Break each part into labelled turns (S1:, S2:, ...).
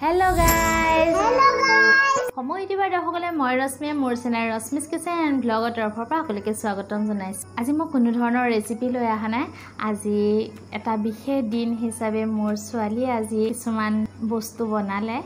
S1: Hello guys!
S2: Hello guys!
S1: সময় YouTuber দৰ্শকসকলে মই ৰশ্মিয়ে মোৰ চেনেল ৰশ্মিছ কিচেন এণ্ড ব্লগৰ তৰফৰ পৰা সকলোকে স্বাগতম জনাইছোঁ। আজি মই কোনো ধৰণৰ ৰেচিপি লৈ অহা নাই। আজি এটা বিশেষ দিন হিচাপে মোৰ ছোৱালীয়ে আজি কিছুমান বস্তু বনালে।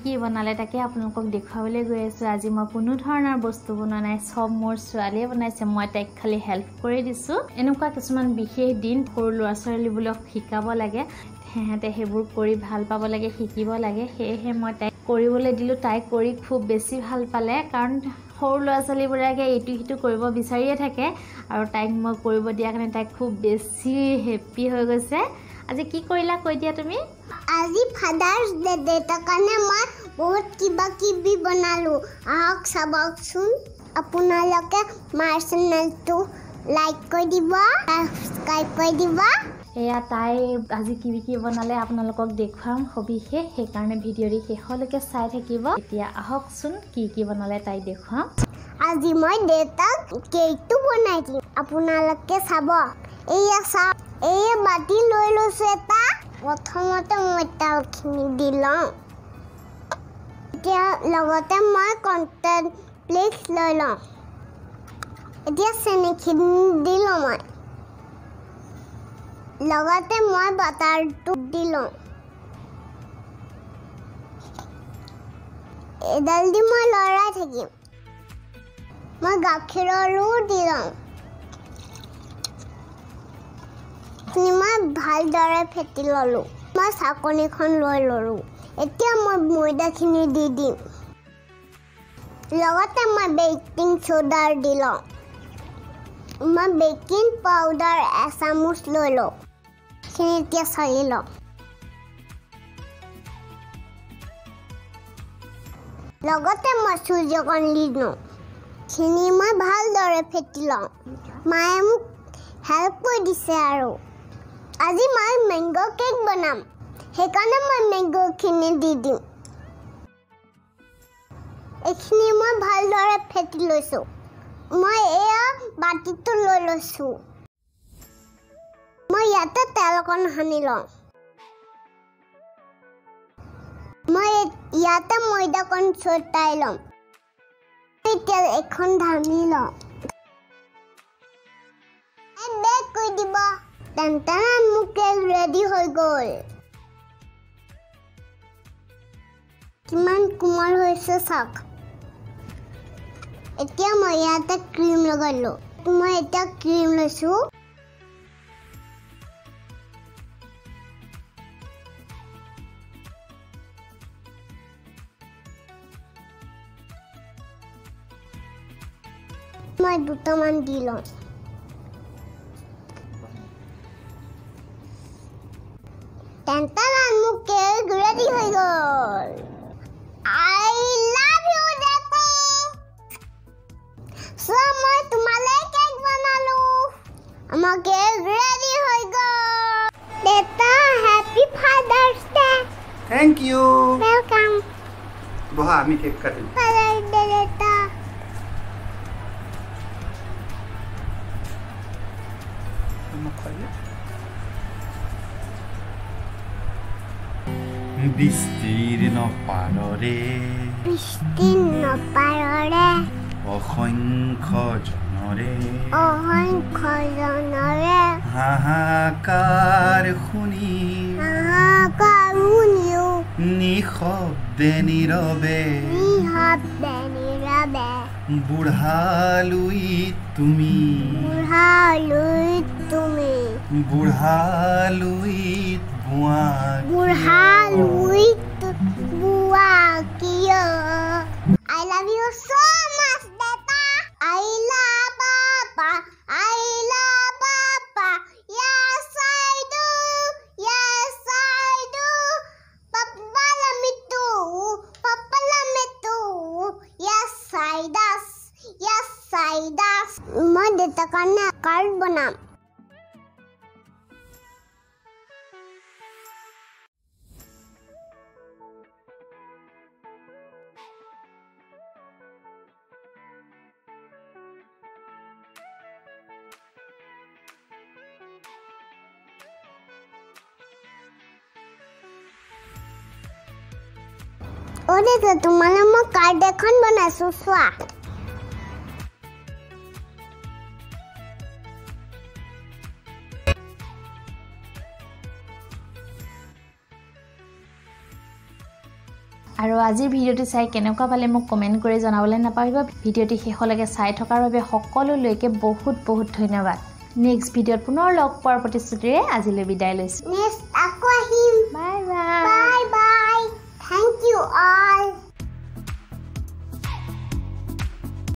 S1: কি বনালে তাকে আপোনালোকক দেখুৱাবলৈ গৈ আছোঁ। আজি মই কোনো ধৰণৰ বস্তু বনোৱা নাই, সব মোৰ ছোৱালীয়ে বনাইছে। মই তাইক খালি হেল্প কৰি দিছোঁ। এনেকুৱা কিছুমান বিশেষ দিন সৰু ল'ৰা ছোৱালীবোৰক শিকাব লাগে। হেহেঁতে সেইবোৰ কৰি ভাল পাব লাগে, শিকিব লাগে। সেয়েহে মই তাইক কৰিবলৈ দিলোঁ। তাই কৰি খুব বেছি ভাল পালে, কাৰণ সৰু ল'ৰা ছোৱালীবোৰে ইটো সিটো কৰিব বিচাৰিয়ে থাকে আৰু তাইক মই কৰিব দিয়াৰ কাৰণে তাইক খুব বেছি হেপ্পী হৈ গৈছে। আজি কি কৰিলা কৈ দিয়া তুমি?
S2: আজি ফাদাৰ্ছ ডে দেউতাৰ কাৰণে মই বহুত কিবি বনালোঁ। আহক চাবকচোন। আপোনালোকে মাৰ চেনেলটো লাইক কৰি দিব, ছাবস্ক্ৰাইব কৰি দিব।
S1: এয়া তাই আজি কি বনালে আপোনালোকক দেখুৱাম সবিশেষ, সেইকাৰণে ভিডিঅ'টি শেষলৈকে চাই থাকিব। এতিয়া আহকচোন কি বনালে তাইক দেখুৱাম।
S2: আজি মই দেউতাক কেকটো বনাই দিম, আপোনালোকে চাব। এইয়া চাওক, এই বাতি লৈ লৈছোঁ এটা। প্ৰথমতে মই তেলখিনি দি লওঁ। এতিয়া লগতে মই কৰ্ণফ্লেক্স লৈ লওঁ। এতিয়া চেনিখিনি দি লওঁ মই। লগতে মই বাটাৰটো দি লওঁ। এডাল দি মই লৰাই থাকিম। মই গাখীৰৰো দি লওঁ। মই ভালদৰে ফেটি ল'লোঁ। মই চাকনিখন লৈ ল'লোঁ। এতিয়া মই ময়দাখিনি দি দিম। লগতে মই বেকিং চ'ডাৰ দি লওঁ। মই বেকিং পাউডাৰ এচামুচ লৈ লওঁ। সেইখিনি এতিয়া চালি লওঁ। লগতে মই চুজি অকণ দি লওঁ। সেইখিনি মই ভালদৰে ফেটি লওঁ। মায়ে মোক হেল্প কৰি দিছে। আৰু আজি মই মেংগ' কেক বনাম, সেইকাৰণে মই মেংগ'খিনি দি দিম। এইখিনি মই ভালদৰে ফেটি লৈছোঁ। মই এয়া বাতিটো লৈ লৈছোঁ। মই ইয়াতে তেল অকণ সানি লওঁ। মই ইয়াতে ময়দা অকণ ছটাই লওঁ। এতিয়া এখন ঢালি লওঁ। বেক কৰি দিব। তেন্তেন মোৰ কেক ৰেডি হৈ গ'ল। কিমান কোমল হৈছে চাওক। এতিয়া মই ইয়াতে ক্ৰীম লগালোঁ। মই এতিয়া ক্ৰীম লৈছোঁ। মই দুটামান দি লওঁ। তেন্তেন মোৰ কেক ৰেডি হৈ গ'ল। I love you, Daddy. So মই তোমালৈ কেক বনালোঁ। আমাৰ কেক ৰেডি হৈ গ'ল। দেউতা, happy father's day.
S3: Thank you.
S2: Welcome.
S3: বহা আমি কেক কাটিম।
S2: ফাদাৰ্ছ ডে দেউতা।
S3: বৃষ্টিৰ নপাৰৰে অসংখ্য জনৰে হাহাকাৰ শুনি নিশব্দে নীৰৱে বুঢ়ালৈ তুমি
S2: I love you so much, Dada. I love Papa. I love Papa. Yes, I do. Yes, I do. Papa love me too. Papa love me too. Yes, I does. Yes, I does. মই দেউতাৰ কাৰণে card বনাম। দিছে তোমালে মই card এখন বনাইছো চোৱা
S1: আৰু আজিৰ ভিডিঅ'টো চাই কেনেকুৱা পালে মোক কমেন্ট কৰি জনাবলৈ নাপাহৰিব ভিডিঅ'টি শেষলৈকে চাই থকাৰ বাবে সকলোলৈকে বহুত বহুত ধন্যবাদ নেক্সট ভিডিঅ'ত পুনৰ লগ পোৱাৰ প্ৰতিশ্ৰুতিৰে আজিলৈ বিদায় লৈছো
S2: নেক্সট আকৌ আহিম
S1: bye bye
S2: bye bye thank you all